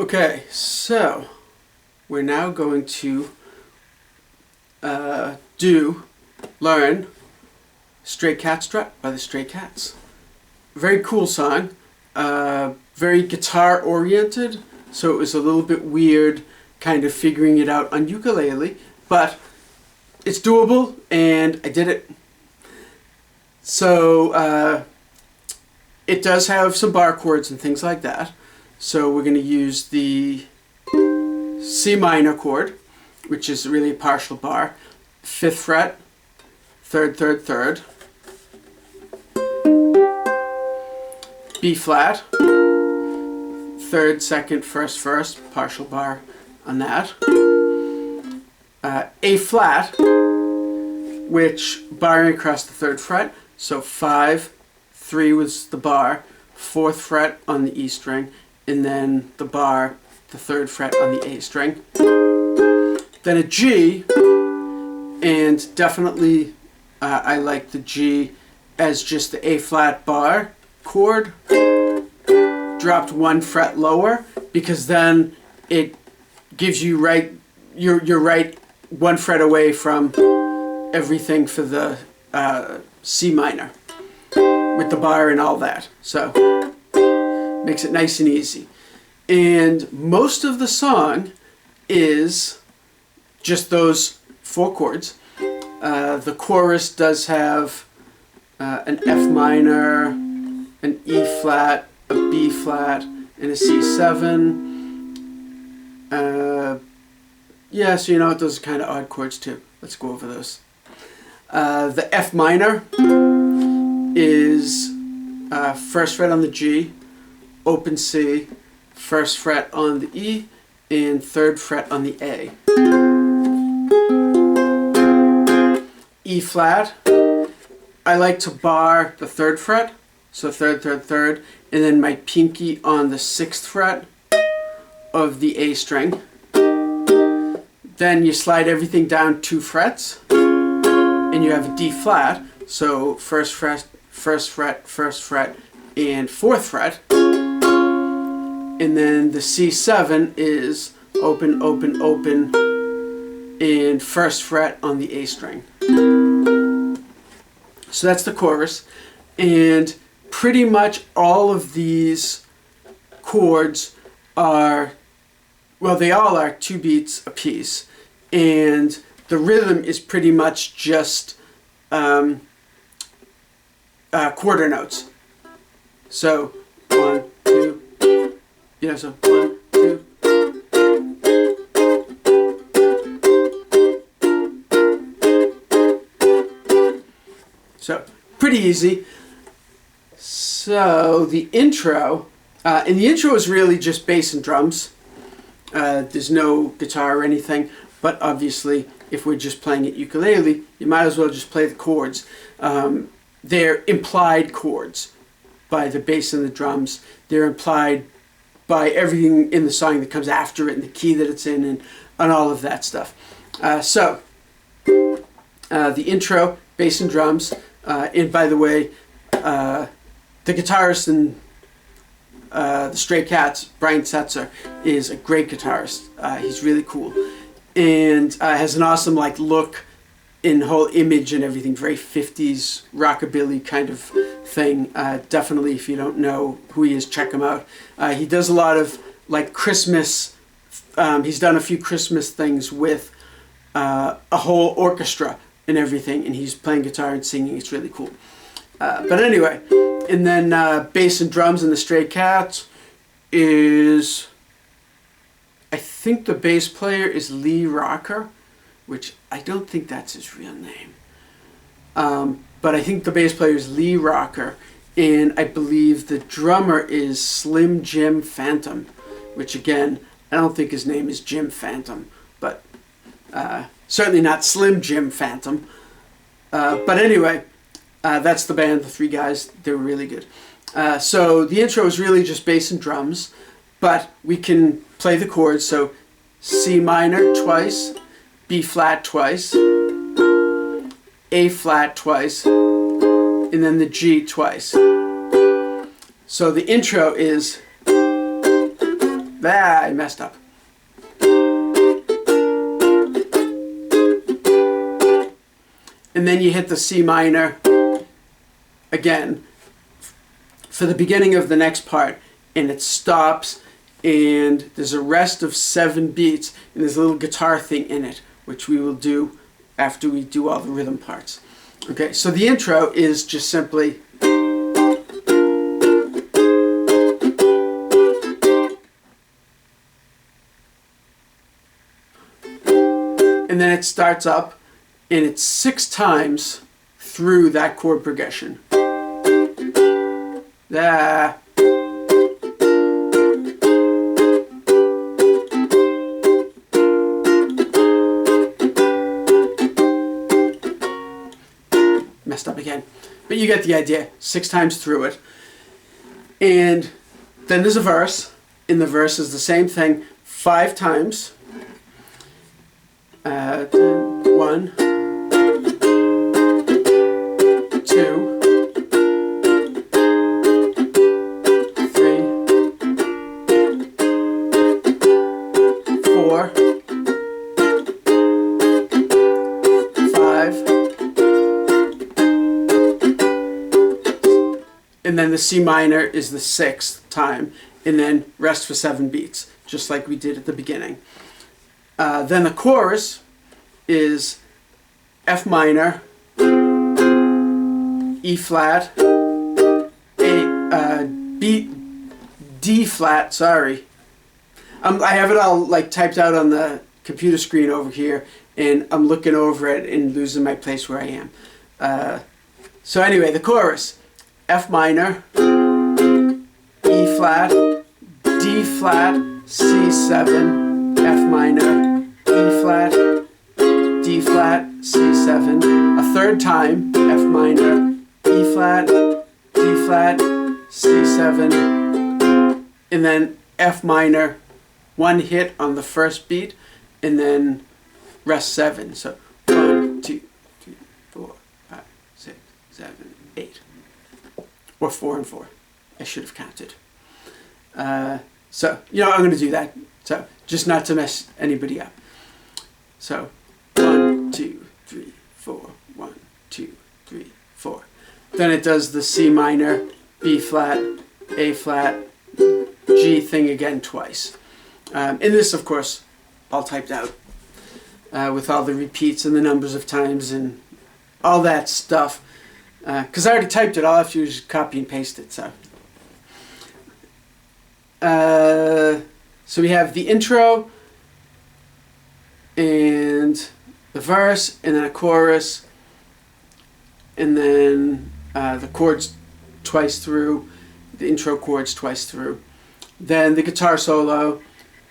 Okay, so we're now going to learn Stray Cat Strut by the Stray Cats. Very cool song, very guitar oriented, so it was a little bit weird kind of figuring it out on ukulele, but it's doable and I did it. So it does have some bar chords and things like that. So we're going to use the C minor chord, which is really a partial bar, 5th fret, 3rd, 3rd, 3rd, B flat, 3rd, 2nd, 1st, 1st, partial bar on that, A flat, which barring across the 3rd fret, so 5, 3 was the bar, 4th fret on the E string, and then the bar, the 3rd fret on the A string. Then a G, and definitely I like the G as just the A flat bar chord, dropped 1 fret lower, because then it gives you you're right 1 fret away from everything for the C minor with the bar and all that. So makes it nice and easy. And most of the song is just those 4 chords. The chorus does have an F minor, an E flat, a B flat, and a C7. Yeah, so you know what, those are kind of odd chords too. Let's go over those. The F minor is 1st fret on the G, open C, 1st fret on the E, and 3rd fret on the A. E flat, I like to bar the 3rd fret, so 3rd, 3rd, 3rd, and then my pinky on the 6th fret of the A string. Then you slide everything down 2 frets, and you have a D flat, so 1st fret, 1st fret, 1st fret, and 4th fret. And then the C7 is open, open, open, and 1st fret on the A string. So that's the chorus. And pretty much all of these chords are, well, they all are 2 beats a piece. And the rhythm is pretty much just quarter notes. So 1, 2, you know, so 1, 2. So pretty easy. So the intro, and the intro is really just bass and drums. There's no guitar or anything, but obviously if we're just playing it ukulele, you might as well just play the chords. They're implied chords by the bass and the drums. They're implied by everything in the song that comes after it and the key that it's in and all of that stuff. So the intro, bass and drums, and by the way, the guitarist in the Stray Cats, Brian Setzer, is a great guitarist. He's really cool and has an awesome look in whole image and everything, very 50s rockabilly kind of thing. Definitely, if you don't know who he is, check him out. He does a lot of Christmas, he's done a few Christmas things with a whole orchestra and everything, and he's playing guitar and singing. It's really cool. But anyway, and then bass and drums in the Stray Cats is, I think the bass player is Lee Rocker, which I don't think that's his real name. But I think the bass player is Lee Rocker, and I believe the drummer is Slim Jim Phantom, which again, I don't think his name is Jim Phantom, but certainly not Slim Jim Phantom. But anyway, that's the band, the 3 guys. They were really good. So the intro is really just bass and drums, but we can play the chords. So C minor twice, B flat twice, A flat twice, and then the G twice. So the intro is I messed up. And then you hit the C minor again for the beginning of the next part, and it stops, and there's a rest of 7 beats, and there's a little guitar thing in it, which we will do after we do all the rhythm parts. Okay, so the intro is just simply and then it starts up, and it's 6 times through that chord progression. Messed up again, but you get the idea. 6 times through it, and then there's a verse. In the verse is the same thing 5 times. 1, 2, 3, 4, 5, and then the C minor is the 6th time, and then rest for 7 beats, just like we did at the beginning. Then the chorus is F minor, E flat, D flat, sorry. I have it all like typed out on the computer screen over here, and I'm looking over it and losing my place where I am. So anyway, the chorus, F minor, E flat, D flat, C7, F minor, E flat, D flat, C7, a 3rd time, F minor, E flat, D flat, C7, and then F minor, 1 hit on the first beat, and then rest 7. So 1, 2, 3, 4, 5, 6, 7, 8, or 4 and 4. I should have counted. So I'm going to do that. So just not to mess anybody up. So 1, 2, 3, 4, 1, 2, 3, 4. Then it does the C minor, B flat, A flat, G thing again twice. And this, of course, all typed out with all the repeats and the numbers of times and all that stuff. Because I already typed it, all I have to do is copy and paste it. So we have the intro and the verse, and then a chorus, and then the chords twice through, the intro chords twice through. Then the guitar solo,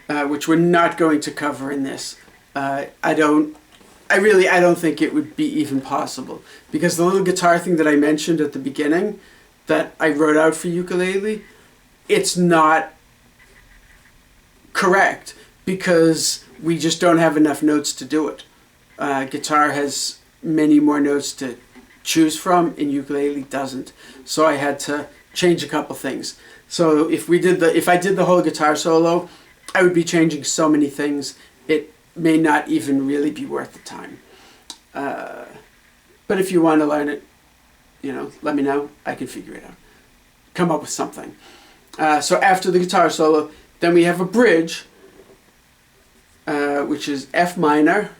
which we're not going to cover in this. I don't think it would be even possible, because the little guitar thing that I mentioned at the beginning that I wrote out for ukulele, it's not correct because we just don't have enough notes to do it. Guitar has many more notes to choose from, and ukulele doesn't. So I had to change a couple things. So if I did the whole guitar solo, I would be changing so many things. It may not even really be worth the time. But if you want to learn it, let me know. I can figure it out. Come up with something. So after the guitar solo, then we have a bridge, which is F minor,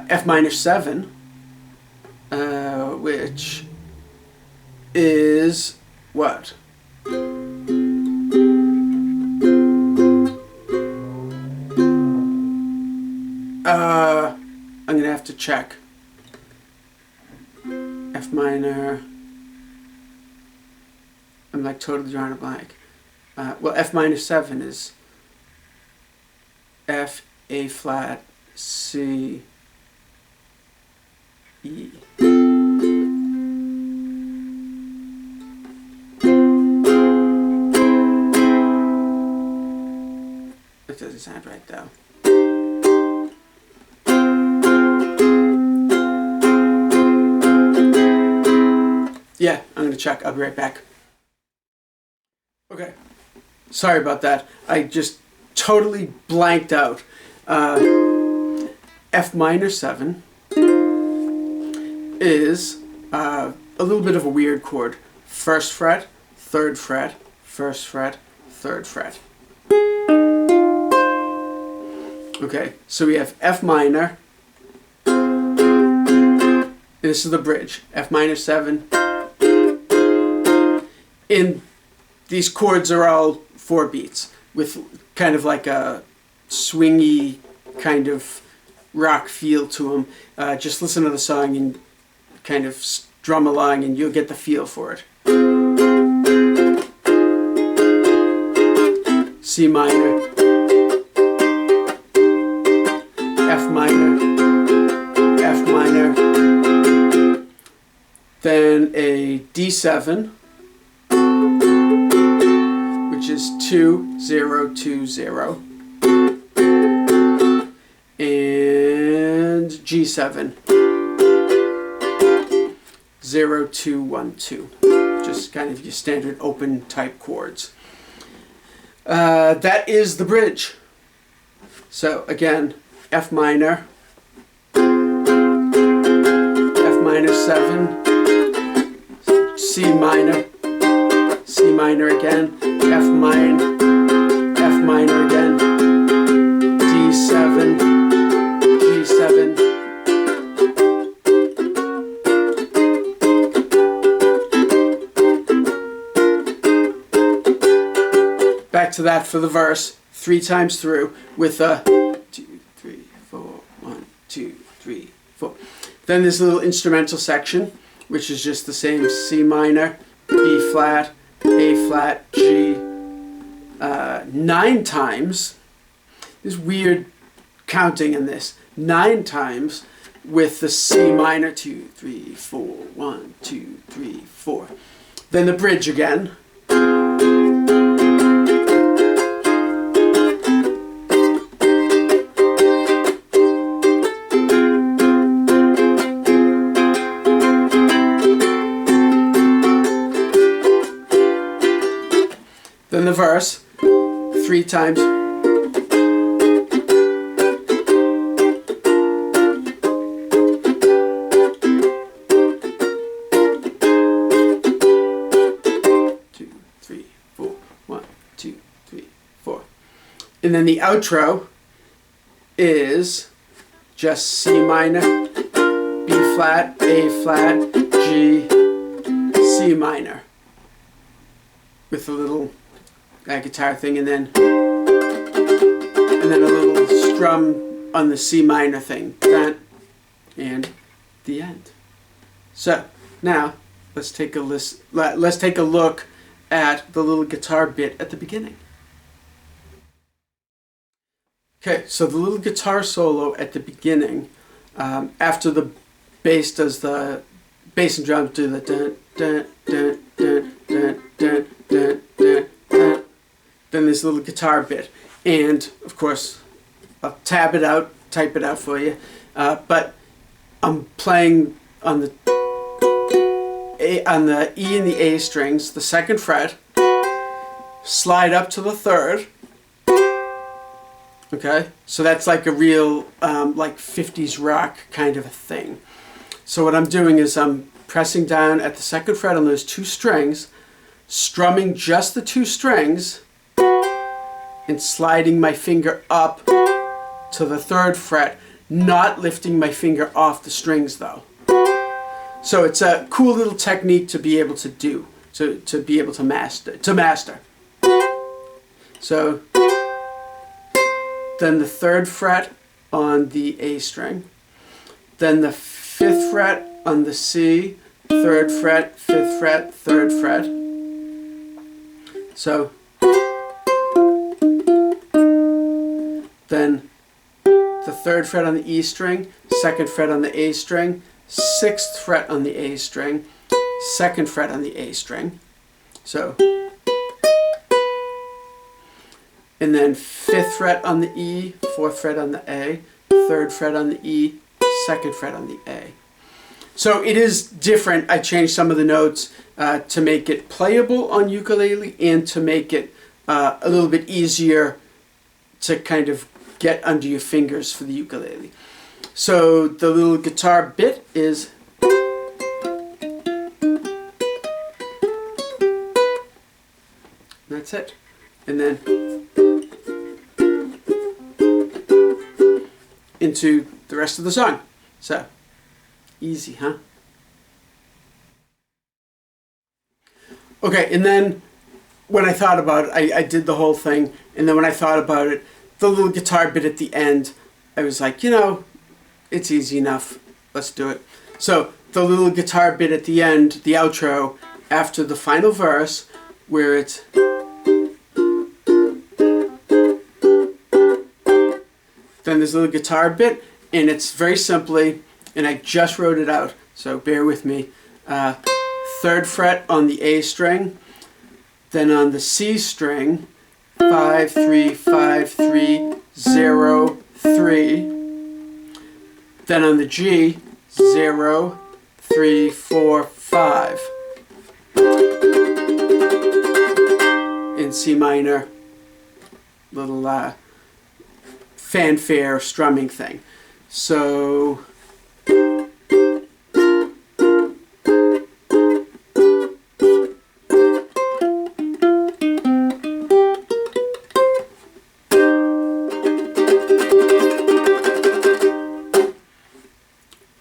F minor 7, which is what? I'm going to have to check. F minor. I'm like totally drawing a blank. Well, F minor 7 is F, A flat, C, E. That doesn't sound right though. Yeah, I'm going to check. I'll be right back. Okay, sorry about that. I just totally blanked out. F minor 7 is a little bit of a weird chord. First fret, third fret, first fret, third fret. Okay, so we have F minor. This is the bridge. F minor 7. And these chords are all 4 beats with kind of like a swingy kind of rock feel to them. Just listen to the song and kind of strum along and you'll get the feel for it. C minor, F minor, F minor, then a D7, which is 2, 0, 2, 0, and G7, 0, 2, 1, 2. Just kind of your standard open type chords. That is the bridge. So again, F minor, F minor 7, C minor, C minor again, F minor again, D7, G7, back to that for the verse 3 times through with a 2, 3, 4, 1, 2, 3, 4. Then there's a little instrumental section, which is just the same C minor, B flat, A flat, G, 9 times. There's weird counting in this. 9 times with the C minor, 2, 3, 4, 1, 2, 3, 4. Then the bridge again. Then the verse, 3 times. Two, 3, 4, 1, 2, 3, 4. And then the outro is just C minor, B flat, A flat, G, C minor. With a little guitar thing, and then a little strum on the C minor thing, and the end. So now let's take a look at the little guitar bit at the beginning. Okay, so the little guitar solo at the beginning, after the bass does the bass and drums do the dun dun dun dun dun dun dun dun dun. Then there's a little guitar bit, and of course I'll type it out for you, but I'm playing on the E and the A strings, the 2nd fret, slide up to the 3rd. Okay, so that's like a real like 50s rock kind of a thing. So what I'm doing is I'm pressing down at the 2nd fret on those 2 strings, strumming just the 2 strings, and sliding my finger up to the 3rd fret, not lifting my finger off the strings though. So it's a cool little technique to be able to do, to be able to master. So then the 3rd fret on the A string, then the 5th fret on the C, 3rd fret, 5th fret, 3rd fret. So then the 3rd fret on the E string, 2nd fret on the A string, 6th fret on the A string, 2nd fret on the A string. So, and then 5th fret on the E, 4th fret on the A, 3rd fret on the E, 2nd fret on the A. So it is different. I changed some of the notes to make it playable on ukulele and to make it a little bit easier to kind of get under your fingers for the ukulele. So the little guitar bit is that's it. And then into the rest of the song. So easy, huh? Okay, and then when I thought about it, I did the whole thing, and then when I thought about it, the little guitar bit at the end, I was like, you know, it's easy enough. Let's do it. So the little guitar bit at the end, the outro, after the final verse, where it's then there's a little guitar bit, and it's very simply, and I just wrote it out, so bear with me. 3rd fret on the A string, then on the C string, 5 3 5 3 0 3, then on the G, 0 3 4 5, in C minor, little fanfare strumming thing. So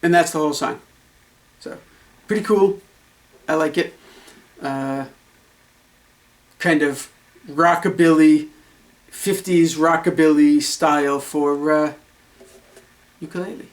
and that's the whole song. So pretty cool. I like it. Kind of rockabilly, 50s rockabilly style for ukulele.